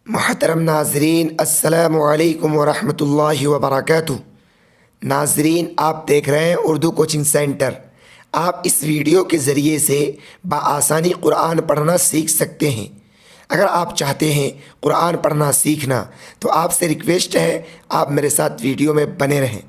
मोहतरम नाजरीन अस्सलामु अलैकुम वरहमतुल्लाहि वबरकातुहू। नाजरीन, आप देख रहे हैं उर्दू कोचिंग सेंटर। आप इस वीडियो के ज़रिए से बआसानी कुरान पढ़ना सीख सकते हैं। अगर आप चाहते हैं कुरान पढ़ना सीखना तो आपसे रिक्वेस्ट है आप मेरे साथ वीडियो में बने रहें।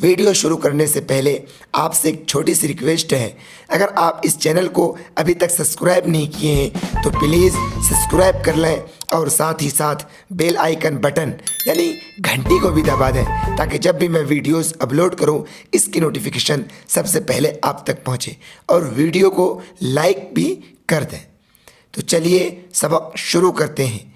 वीडियो शुरू करने से पहले आपसे एक छोटी सी रिक्वेस्ट है, अगर आप इस चैनल को अभी तक सब्सक्राइब नहीं किए हैं तो प्लीज़ सब्सक्राइब कर लें और साथ ही साथ बेल आइकन बटन यानी घंटी को भी दबा दें ताकि जब भी मैं वीडियोस अपलोड करूं इसकी नोटिफिकेशन सबसे पहले आप तक पहुंचे, और वीडियो को लाइक भी कर दें। तो चलिए सबक शुरू करते हैं।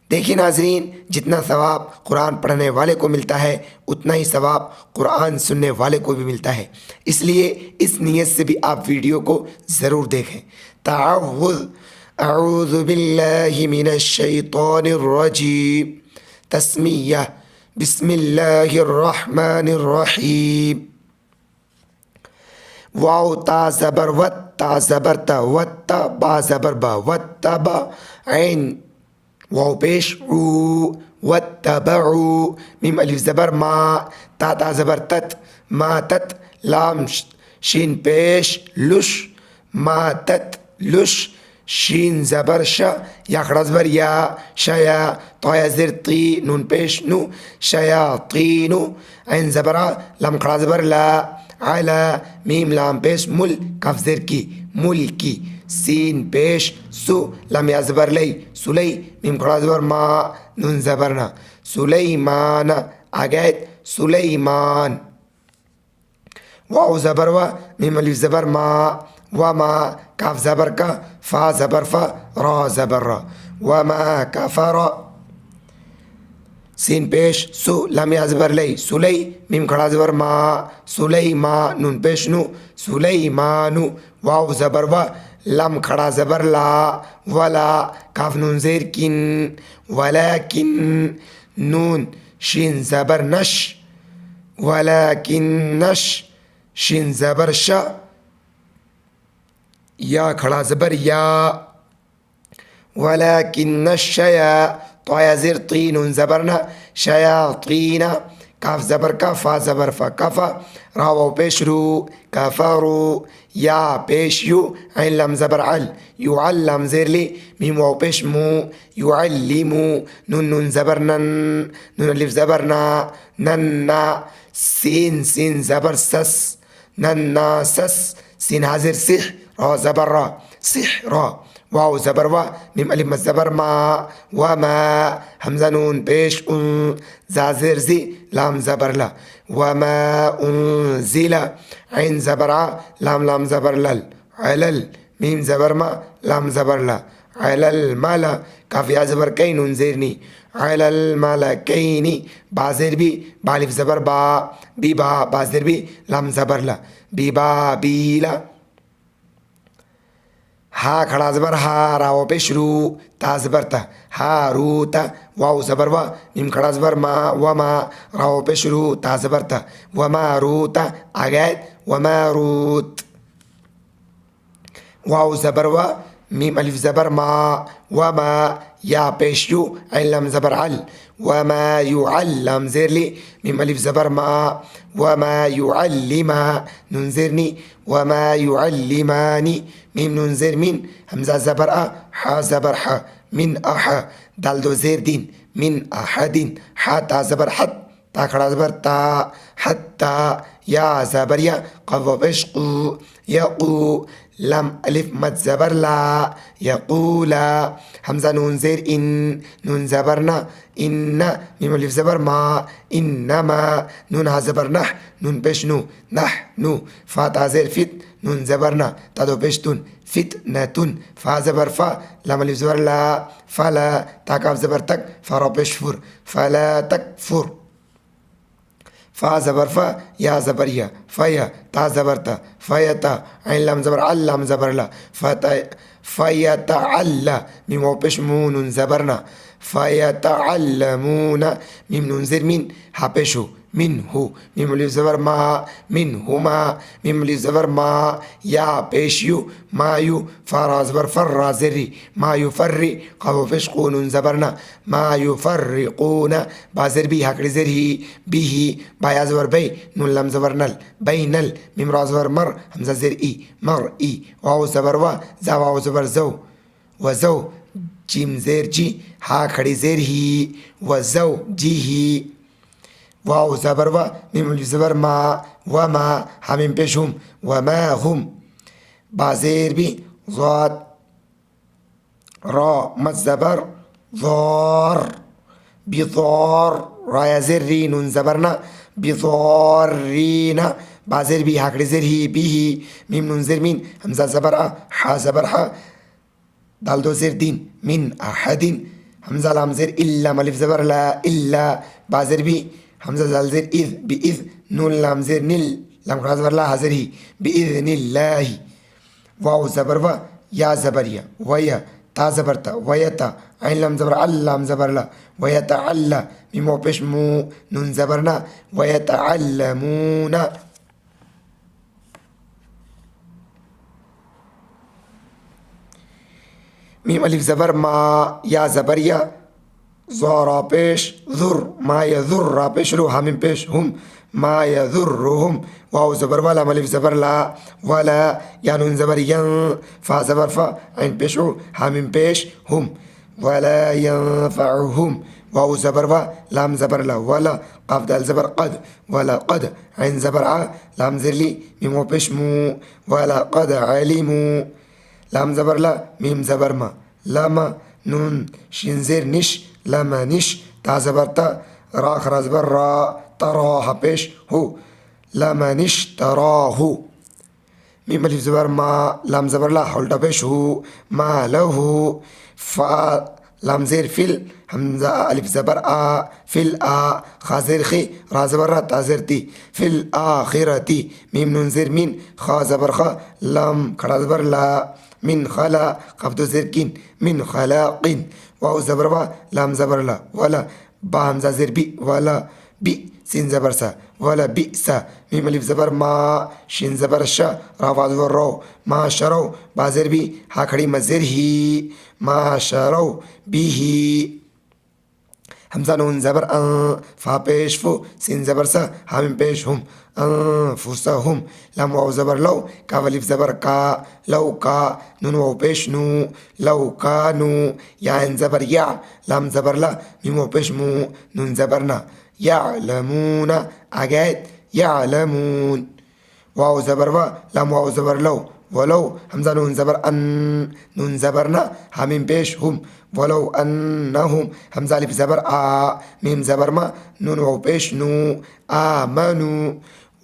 देखिए नाजरीन, जितना सवाब कुरान पढ़ने वाले को मिलता है उतना ही सवाब कुरान सुनने वाले को भी मिलता है, इसलिए इस नीयत से भी आप वीडियो को ज़रूर देखें। ताउज़ अऊज़ु बिल्लाहि मिनश शैतानिर रजीम। तस्मीया बिस्मिल्लाहिर रहमानिर रहीम। वाव ता ज़बर वत ता ज़बर ता वत्ता बा ज़बर बा वत्ता बा ऐन वाव पेश ऊ वत्तबऊ। मीम अलिफ ज़बर मा ता ता ज़बर तत मा तत लाम शीन पेश लुश मा तत लुश। शीन ज़बर श या खड़ा ज़बर या शया तोया ज़िर ती नून पेश नु शयातीनु। ऐन ज़बरा लम खड़ा ज़बर ला आला मीम लाम पेश मुल कफ ज़िर की मुल की। सीन पेश सु लम या ज़बर लई सुलई मीम खड़ा ज़बर मा नून ज़बर ना सुलैमान आगैत सुलैमान। वाव ज़बर वा मीम अलिफ ज़बर मा व मा काफ ज़बर का फा ज़बर फा रा ज़बर रा व मा कफ़र। सीन पेश सु लम या ज़बर लई सुलई मीम खड़ा ज़बर मा सुलई मा नून पेश नु सुलैमानु। वाव ज़बर वा लम खड़ा ज़बर ला वला काफ नून ज़ेर किन वलाकिन। नून शीन ज़बर नश वलाकिन नश। शीन ज़बर श या खड़ा ज़बर या वलाकिन शया तोया ज़िर ती नून ज़बर ना शयातीना। काफ ज़बर का फा ज़बर फा कफ़ा रा वाव पेश रू कफ़रू या पेश यू ऐन लम ज़बर अल युअल लम ज़ेर ली मीम वाव पेश मू युअल्लिमु। नून नून ज़बर नन नून अलिफ ज़बर ना नन्ना। सीन सीन ज़बर सस नन्ना सस। सीन हाजिर सिह रा ज़बर रा सिह रा। वाव ज़बर वा मीम अलिफ मद ज़बर मा व मा हमज़ा नून पेश उन ज़ाज़िर ज़ी लाम ज़बर ला व मा उनज़िला। ऐन ज़बर आ लाम लाम ज़बर लल अलल मीम ज़बर मा लाम ज़बर ला अलल माला। काफ या ज़बर कई नून ज़ेरनी अलल माला कईनी। बाज़िर भी बालिफ ज़बर बा बी बा बाज़िर भी लाम ज़बर ला बी बा बीला। हा खड़ा ज़बर हा राव पेश रू ता ज़बर ता हा रू ता। वाव ज़बर वा मीम खड़ा ज़बर मा व मा राव पेश रू ता ज़बर ता व मा रू ता आगैत व मा रूत। वाव ज़बर वा मीम अलिफ ज़बर मा व मा या पेश यू ऐन लम ज़बर अल व मा युअल लम ज़ेर ली मीम अलिफ ज़बर मा व मा युअल्लिमा नून ज़ेरनी व मा युअल्लिमानी। मीम नून ज़ेर मिन हमज़ा ज़बर आ हा ज़बर हा मिन अहा दाल दो ज़ेर दिन मिन अहदिन। हा ता ज़बर हत ता खड़ा ज़बर ता हत्ता या ज़बर या क़व पेश क़ू यक़ू लम अलिफ मद ज़बर ला यक़ूला। हमज़ा नून ज़ेर इन नून ज़बर ना इन्ना मीम अलिफ ज़बर मा इन्नमा। नून हा ज़बर नह नून पेश नु नह नु। फा ता ज़ेर फित नून ज़बर ना ता दो पेश तुन फित न तुन। फा ज़बर फा लम अलिफ ज़बर ला फला ता काफ ज़बर तक फा रा पेश फुर फला तकफुर। फा ज़बर फा या ज़बर या फ़या ता ज़बर ता फ़यता ऐन लम ज़बर अल लम ज़बर ला फ़यतअल्ला मीम वाव पेश मू नून ज़बर ना फ़यतअल्लमूना। मीम नून ज़ेर मीन हा पेश हो منه ميم الف زبر ما منهما ميم الف زبر ما يا پیش یو ما یو فا زبر فر زری ما يفرق قاف پیش قون زبرنا ما يفرقون با زر بی حکڑ زری به با یا زبر بی نون لم زبر نل بینل میم را زبر مر همزه زر ای مر ای واو زبر و زا واو زبر زو و زو جیم زیر جی ها کھڑی زیر ہی و زو جی ہی واو زبر و میم الف زبر ما و ما همین پیش هم و ما هم با زیر بی ضاد را مد زبر ضار بضار را زر ری نون زبرنا بضارین با زیر بی حکڑ زیر ہی بی میم نون زر مین همزه زبر ح زبر ح دال دو زر دين من أحد همزة لام زر إلا ملف زبر لا إلا بازر بي همزة زال زر إذ بإذ نون لام زر نل لام خلاص زبر لا حزر هي بإذن الله واو زبر و يا زبر يا ويا تا زبر تا ويا تا عين لام زبر عل لام زبر لا ويتعلى ميمو بيش مو نون زبرنا ويتعلمون ميم ألف زبر ما يا زبر يا زارا بيش ذر ما يذر بيش رو همين بيش هم ما يذرهم واو زبر ولا ملف زبر لا ولا يا نون زبر ين فا زبر فا عين بيش رو همين بيش هم ولا ينفعهم واو زبر و لام زبر لا ولا قاف دال زبر قد ولا قد عين زبر ع لام زر لي ميمو بيش مو ولا قد علموا لام زبر لا ميم زبر ما لما نون شين زر نش لما نش تا زبر تا را خرا زبر را تراها پیش هو لما نش تراه ميم الف زبر ما لام زبر لا حلتا پیش هو ما له فا لام زر فيل همزة ألف زبر فيل خازر خي را زبر را تازر تي في الآخرة ميم نون زر مين خا زبر خا لام خرا زبر لا من خلا قبض زركين من خلاق واو زبر با لام زبر لا ولا با همزة زر بي ولا بي سين زبر سا ولا بئس ميم الف زبر ما شين زبر شا را واو زبر رو ما شرو با زر بي ها کھڑی مزر هي ما شرو به همزة نون زبر فا پیش فو سين زبر سا همين پیش هم أنفسهم لام واو زبر لو كاف ألف زبر كا لو كا نون واو پیش نو لو كانوا يا عين زبر يا لام زبر لا ميم واو پیش مو نون زبرنا يعلمون أجاد يعلمون واو زبر و لام واو زبر لو ولو همزة نون زبر أن نون زبرنا همين پیش هم ولو أنهم همزة ألف زبر ميم زبر ما نون واو پیش نو آمنوا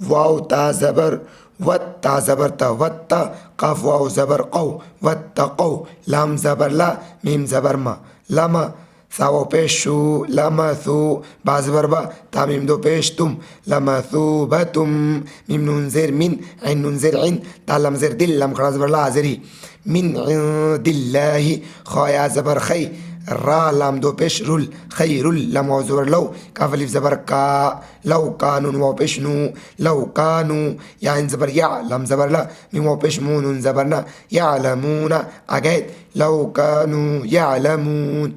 واو تا زبر وتا زبر تا وتا قاف واو زبر قو واتقوا لام زبر لا ميم زبر ما لما ثاو پیش شو لما ثو با زبر با تا ميم دو پیش تم لما ثو بتم ميم نون زر من عين نون زر عين تا لم زر دل لم خرا زبر لا زري من عند الله خايا زبر خي را لام دو پیش رول خير لم واو زبر لو كاف الف زبر كا لو كانوا واو پیش نو لو كانوا يا عين زبر يا لم زبر لا ميم واو پیش مو نون زبرنا يعلمون اجد لو كانوا يعلمون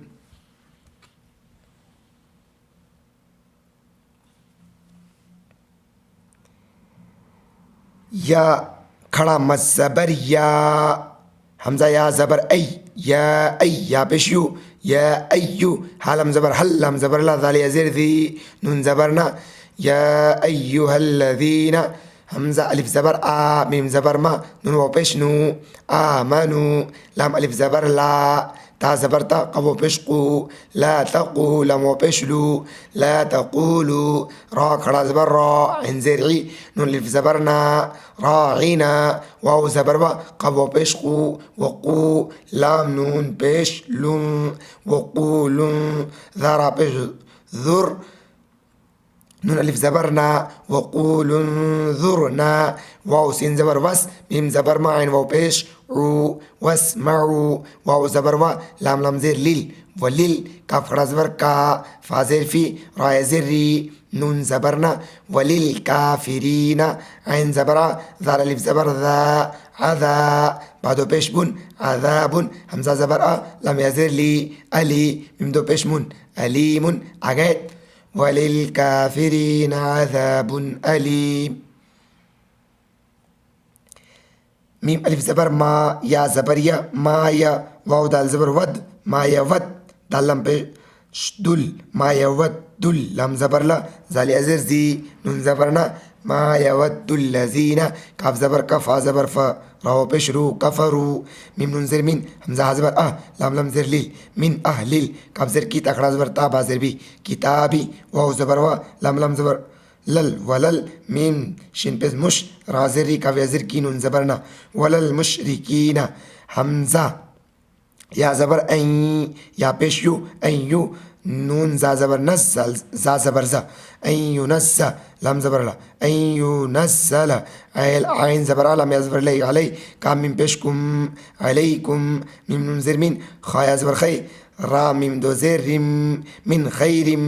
يا खड़ा मत زبر या همزة يا زبر أي يا أي يا بشيو يا أيو حالم زبر هل لم زبر لا ذالي يزير ذي نون زبرنا يا أيها الذين همزة ألف زبر ميم زبر ما نون وبش نو آمنوا لام ألف زبر لا تا زبر تا قبو بشقو لا تقول لم وبشلو لا تقولوا را خڑا زبر را عين زرعي نون ألف زبرنا راعينا واو زبر با قبو بشقو وقو لام نون بش لون وقولون ذرا بش ذر نون ألف زبرنا وقول انظرنا واو سين زبر وس ميم زبر ما عين واو بيش رو واسمعوا واو زبر و لام لام زير ليل वलिल काफ खड़ा ज़बर का, फा ज़ेर फी, रा ज़ेर री, नून ज़बर ना, वलिल काफिरीना, ऐन ज़बरा, ज़ाल अलिफ ज़बर ज़ा, अज़ा, बादो पेश बुन, अज़ाबुन, हमज़ा ज़बर अ, लम या ज़ेर ली, अली, मीम दो पेश मुन, अलीमुन, आगे वलिल काफिरीना अज़ाबुन अलीम। मीम अलिफ ज़बर मा, या ज़बर या, मा या, वाव दाल ज़बर वद, मा या वद, दाल लम पे दुल, मा या वद दुल, लम ज़बर ला, ज़ाल या ज़ेर ज़ी, नून ज़बर ना, मा या वद दुल लज़ीना, काफ ज़बर का, फा ज़बर फ़ा, राव पेश रू, कफ़रू, मीम नून ज़ेर मिन, हमज़ा ज़बर अ, लाम लम ज़ेर लिल, मिन अहलिल, काफ ज़ेर की, तखड़ा ज़बर ता, बा ज़ेर बी, किताबी, वाव ज़बर वा, लम लम ज़बर लल, वलल, मीम शिन पेश मुश, रा ज़ेर री, काफ या ज़ेर की, नून ज़बर ना, वलल मुशरिकीना, हमज़ा या ज़बर ऐं, या पेश यू, ऐं यू, नून जा ज़बर नस, जा ज़बर ज़ा, ऐं युनस्सा, लम ज़बर ला, ऐं युनस्सला, ऐल आइन ज़बर आ, लम या ज़बर लै, अलै, काम मीम पेश कुम, अलैकुम, मीम नून ज़ेर मिन, खा या ज़बर खै, रा मीम दो ज़ेर रिम, मिन खैरिम,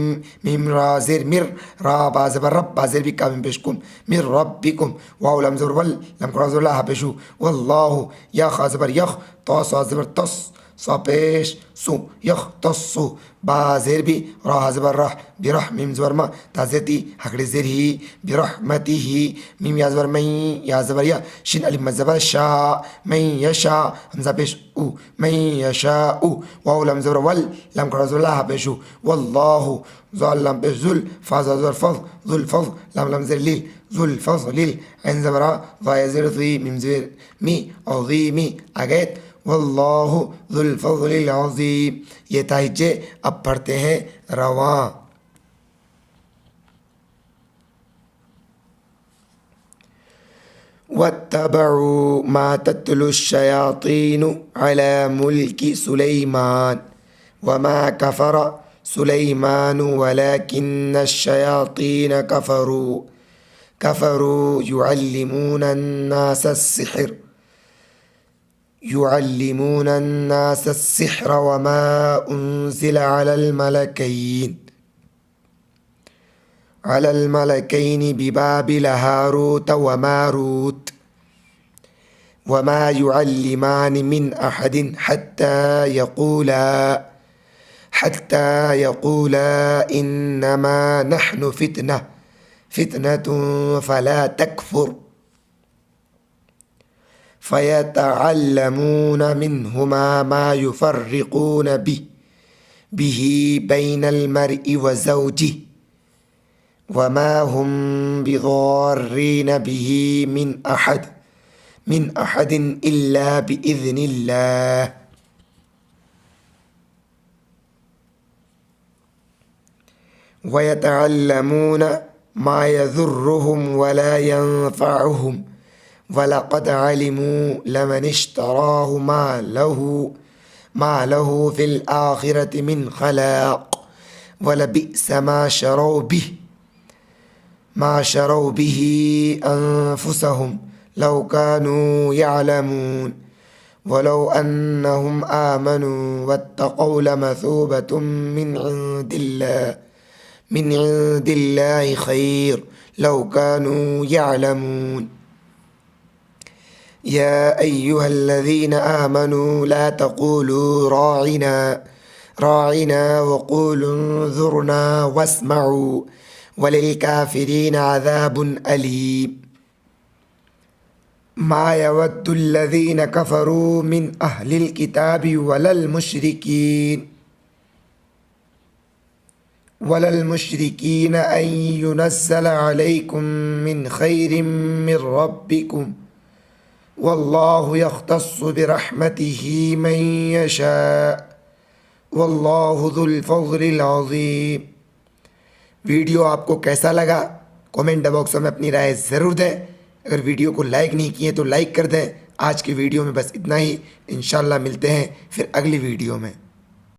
मीम रा ज़ेर मिर, रा बा ज़बर रब, बा ज़ेर भी, काम मीम पेश कुम, मिर रब्बिकुम, वाव लम ज़बर वल, लम खड़ा ज़बर ला, हा पेशू, वल्लाहु, या खा ज़बर यख, तो सा ज़बर तस, सा पेश सु, यख तस्सु, बा ज़ेर भी, रा ज़बर रह, बिरह, मीम ज़बर मा, ता ज़ेर ती, हकड़े ज़ेर ही, बिरहमतिही, मीम या ज़बर मई, या ज़बर या, शिन अलिफ मद ज़बर शा, मई यशा, हमज़ा पेश उ, मई यशा उ, वाव लम ज़बर वल, लम खड़ा ज़बर ला, हा पेशू, वल्लाहु, ज़ाल लम पेश ज़ुल, फा ज़बर फज़, ज़ुल फज़, लम ज़ेर लिल, ज़ुल फज़ लिल, ऐन ज़बर आ, ज़ा या ज़ेर ज़ी, मीम ज़ेर मी, अज़ीमी, आगैत वल्लाहु ज़ुल फ़ज़लिल अज़ीम। ये था हिज्जे। अब पढ़ते हैं रवां। वत्तबअू मा तत्लु शयातीनु अला मुल्कि सुलैमान वमा कफ़र सुलैमान वलाकिन्न शयातीन कफ़रू युअल्लिमून अन्नास السحر वमा उन्ज़िल على الملكين ببابل هاروت وماروت وما يعلمان من أحد حتى يقولا إنما نحن فتنة فلا تكفر فيتعلمون منهما ما يفرقون به بين المرء وزوجه وما هم بضارين به من أحد إلا بإذن الله ويتعلمون ما يضرهم ولا ينفعهم ولقد علموا لمن اشتراه ما له في الآخرة من خلاق ولبئس ما شروا به أنفسهم لو كانوا يعلمون ولو أنهم آمنوا واتقوا لمثوبة من عند الله خير لو كانوا يعلمون يا أيها الذين آمنوا لا تقولوا راعنا وقولوا انظرنا واسمعوا وللكافرين عذاب أليم ما يود الذين كفروا من أهل الكتاب ولا المشركين أن ينزل عليكم من خير من ربكم والله يختص برحمته من يشاء والله ذو الفضل العظيम। वीडियो आपको कैसा लगा कमेंट बॉक्स में अपनी राय ज़रूर दें। अगर वीडियो को लाइक नहीं किए तो लाइक कर दें। आज की वीडियो में बस इतना ही। इंशाल्लाह मिलते हैं फिर अगली वीडियो में।